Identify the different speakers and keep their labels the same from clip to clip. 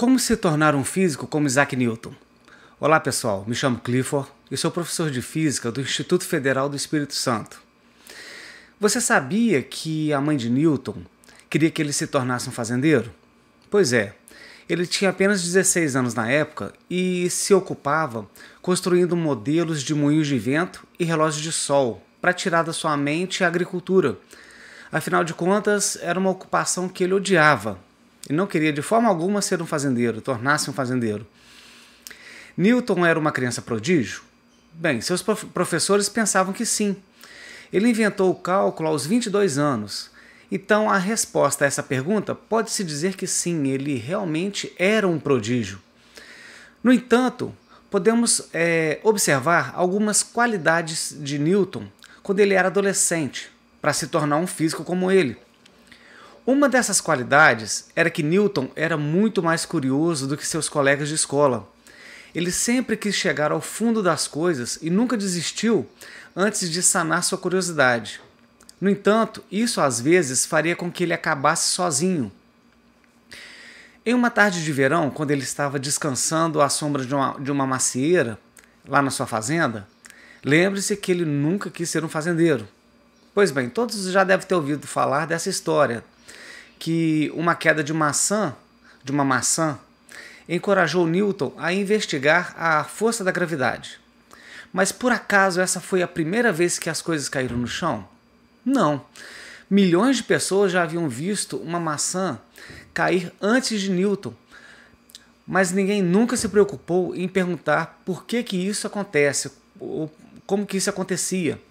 Speaker 1: Como se tornar um físico como Isaac Newton? Olá pessoal, me chamo Clifford e sou professor de Física do Instituto Federal do Espírito Santo. Você sabia que a mãe de Newton queria que ele se tornasse um fazendeiro? Pois é, ele tinha apenas 16 anos na época e se ocupava construindo modelos de moinhos de vento e relógios de sol para tirar da sua mente a agricultura. Afinal de contas, era uma ocupação que ele odiava e não queria de forma alguma ser um fazendeiro, tornar-se um fazendeiro. Newton era uma criança prodígio? Bem, seus professores pensavam que sim. Ele inventou o cálculo aos 22 anos. Então, a resposta a essa pergunta pode-se dizer que sim, ele realmente era um prodígio. No entanto, podemos observar algumas qualidades de Newton quando ele era adolescente, para se tornar um físico como ele. Uma dessas qualidades era que Newton era muito mais curioso do que seus colegas de escola. Ele sempre quis chegar ao fundo das coisas e nunca desistiu antes de sanar sua curiosidade. No entanto, isso às vezes faria com que ele acabasse sozinho. Em uma tarde de verão, quando ele estava descansando à sombra de uma macieira, lá na sua fazenda, lembre-se que ele nunca quis ser um fazendeiro. Pois bem, todos já devem ter ouvido falar dessa história, que uma queda de uma maçã, encorajou Newton a investigar a força da gravidade. Mas por acaso essa foi a primeira vez que as coisas caíram no chão? Não. Milhões de pessoas já haviam visto uma maçã cair antes de Newton, mas ninguém nunca se preocupou em perguntar por que isso acontece, ou como que isso acontecia.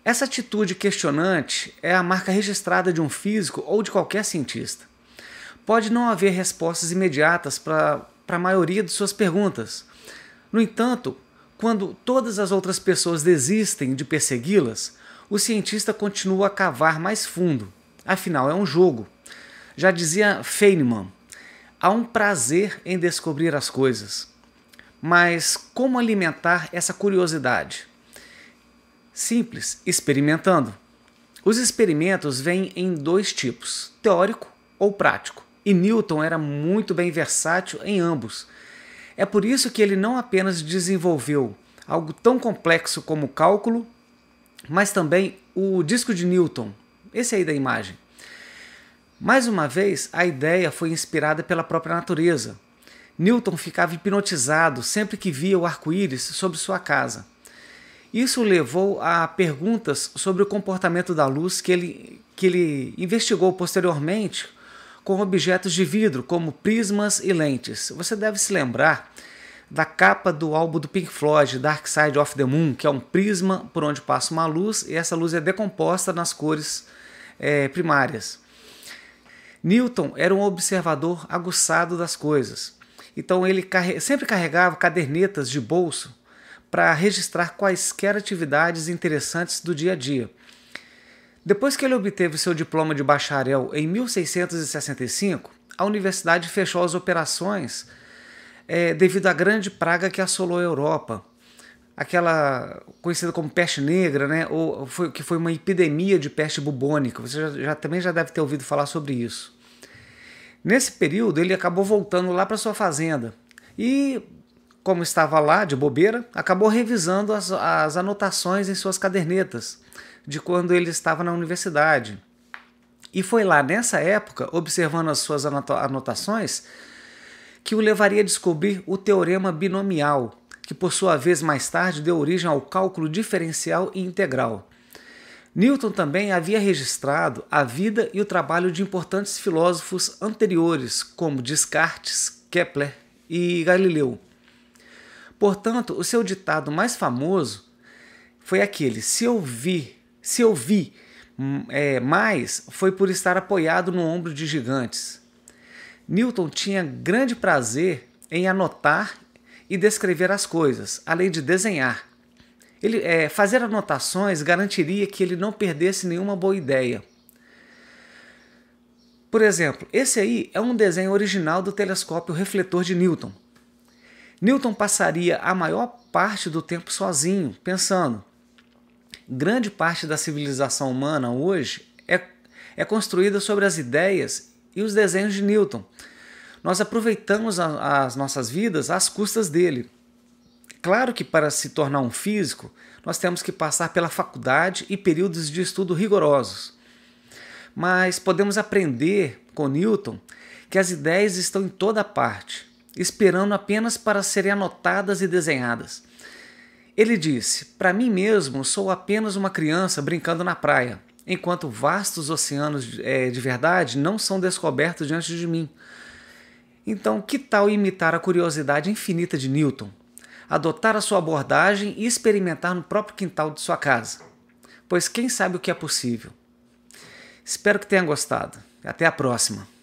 Speaker 1: Essa atitude questionante é a marca registrada de um físico ou de qualquer cientista. Pode não haver respostas imediatas para a maioria de suas perguntas. No entanto, quando todas as outras pessoas desistem de persegui-las, o cientista continua a cavar mais fundo. Afinal, é um jogo. Já dizia Feynman, há um prazer em descobrir as coisas. Mas como alimentar essa curiosidade? Simples, experimentando. Os experimentos vêm em dois tipos, teórico ou prático, e Newton era muito bem versátil em ambos. É por isso que ele não apenas desenvolveu algo tão complexo como o cálculo, mas também o disco de Newton, esse aí da imagem. Mais uma vez, a ideia foi inspirada pela própria natureza. Newton ficava hipnotizado sempre que via o arco-íris sobre sua casa. Isso o levou a perguntas sobre o comportamento da luz que ele investigou posteriormente com objetos de vidro, como prismas e lentes. Você deve se lembrar da capa do álbum do Pink Floyd, Dark Side of the Moon, que é um prisma por onde passa uma luz e essa luz é decomposta nas cores primárias. Newton era um observador aguçado das coisas. Então ele sempre carregava cadernetas de bolso para registrar quaisquer atividades interessantes do dia a dia. Depois que ele obteve seu diploma de bacharel em 1665, a universidade fechou as operações devido à grande praga que assolou a Europa, aquela conhecida como peste negra, né? Que foi uma epidemia de peste bubônica. Você também já deve ter ouvido falar sobre isso. Nesse período, ele acabou voltando lá para sua fazenda e, como estava lá de bobeira, acabou revisando as anotações em suas cadernetas de quando ele estava na universidade. E foi lá, nessa época, observando as suas anotações, que o levaria a descobrir o teorema binomial, que por sua vez mais tarde deu origem ao cálculo diferencial e integral. Newton também havia registrado a vida e o trabalho de importantes filósofos anteriores, como Descartes, Kepler e Galileu. Portanto, o seu ditado mais famoso foi aquele: se eu vi mais, foi por estar apoiado no ombro de gigantes. Newton tinha grande prazer em anotar e descrever as coisas, além de desenhar. Fazer anotações garantiria que ele não perdesse nenhuma boa ideia. Por exemplo, esse aí é um desenho original do telescópio refletor de Newton. Newton passaria a maior parte do tempo sozinho, pensando. Grande parte da civilização humana hoje é construída sobre as ideias e os desenhos de Newton. nós aproveitamos as nossas vidas às custas dele. Claro que para se tornar um físico, nós temos que passar pela faculdade e períodos de estudo rigorosos. Mas podemos aprender com Newton que as ideias estão em toda parte, esperando apenas para serem anotadas e desenhadas. Ele disse: "Para mim mesmo, sou apenas uma criança brincando na praia, enquanto vastos oceanos de verdade não são descobertos diante de mim." Então, que tal imitar a curiosidade infinita de Newton? Adotar a sua abordagem e experimentar no próprio quintal de sua casa? Pois quem sabe o que é possível? Espero que tenha gostado. Até a próxima!